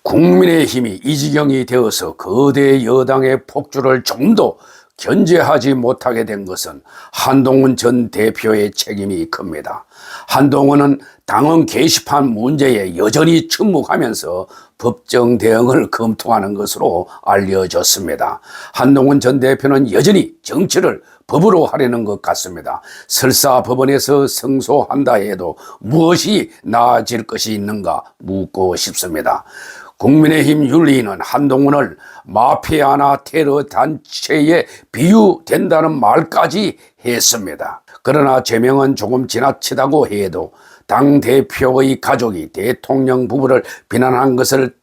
국민의힘이 이 지경이 되어서 거대 여당의 폭주를 좀 더 견제하지 못하게 된 것은 한동훈 전 대표의 책임이 큽니다. 한동훈은 당헌 게시판 문제에 여전히 침묵하면서 법정 대응을 검토하는 것으로 알려졌습니다. 한동훈 전 대표는 여전히 정치를 법으로 하려는 것 같습니다. 설사 법원에서 승소한다 해도 무엇이 나아질 것이 있는가 묻고 싶습니다. 국민의힘 윤리위는 한동훈을 마피아나 테러 단체에 비유된다는 말까지 했습니다. 그러나 제명은 조금 지나치다고 해도 당대표의 가족이 대통령 부부를 비난한 것을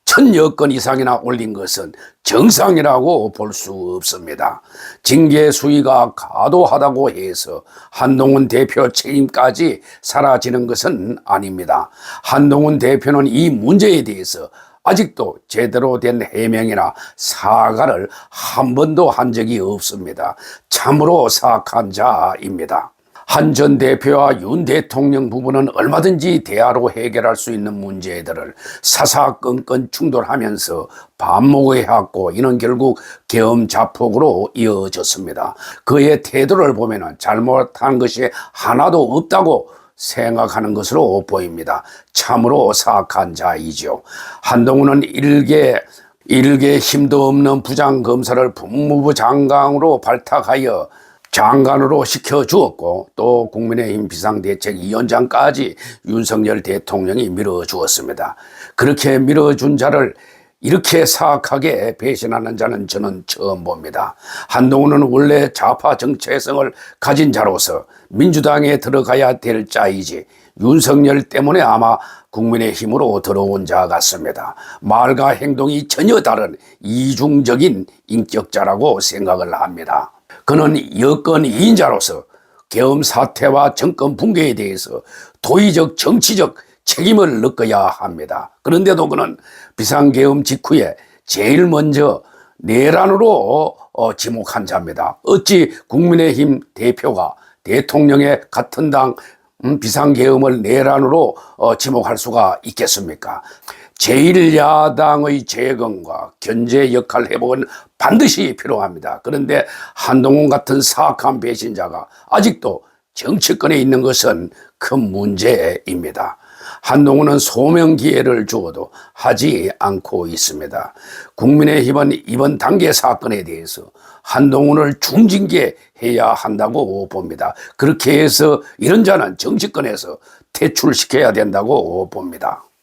1000여 건 이상이나 올린 것은 정상이라고 볼 수 없습니다. 징계 수위가 과도하다고 해서 한동훈 대표 책임까지 사라지는 것은 아닙니다. 한동훈 대표는 이 문제에 대해서 아직도 제대로 된 해명이나 사과를 한 번도 한 적이 없습니다. 참으로 사악한 자입니다. 한 전 대표와 윤 대통령 부부는 얼마든지 대화로 해결할 수 있는 문제들을 사사건건 충돌하면서 반목해왔고 이는 결국 계엄 자폭으로 이어졌습니다. 그의 태도를 보면 잘못한 것이 하나도 없다고 생각하는 것으로 보입니다. 참으로 사악한 자이죠. 한동훈은 일개 힘도 없는 부장검사를 법무부 장관으로 발탁하여 장관으로 시켜주었고 또 국민의힘 비상대책위원장까지 윤석열 대통령이 밀어주었습니다. 그렇게 밀어준 자를 이렇게 사악하게 배신하는 자는 저는 처음 봅니다. 한동훈은 원래 좌파 정체성을 가진 자로서 민주당에 들어가야 될 자이지 윤석열 때문에 아마 국민의힘으로 들어온 자 같습니다. 말과 행동이 전혀 다른 이중적인 인격자라고 생각을 합니다. 그는 여권 2인자로서 계엄 사태와 정권 붕괴에 대해서 도의적 정치적 책임을 느껴야 합니다. 그런데도 그는 비상계엄 직후에 제일 먼저 내란으로 지목한 자입니다. 어찌 국민의힘 대표가 대통령의 같은 당 비상계엄을 내란으로 지목할 수가 있겠습니까? 제1야당의 재건과 견제 역할 회복은 반드시 필요합니다. 그런데 한동훈 같은 사악한 배신자가 아직도 정치권에 있는 것은 큰 문제입니다. 한동훈은 소명 기회를 주어도 하지 않고 있습니다. 국민의힘은 이번 단계 사건에 대해서 한동훈을 중징계해야 한다고 봅니다. 그렇게 해서 이런 자는 정치권에서 퇴출시켜야 된다고 봅니다.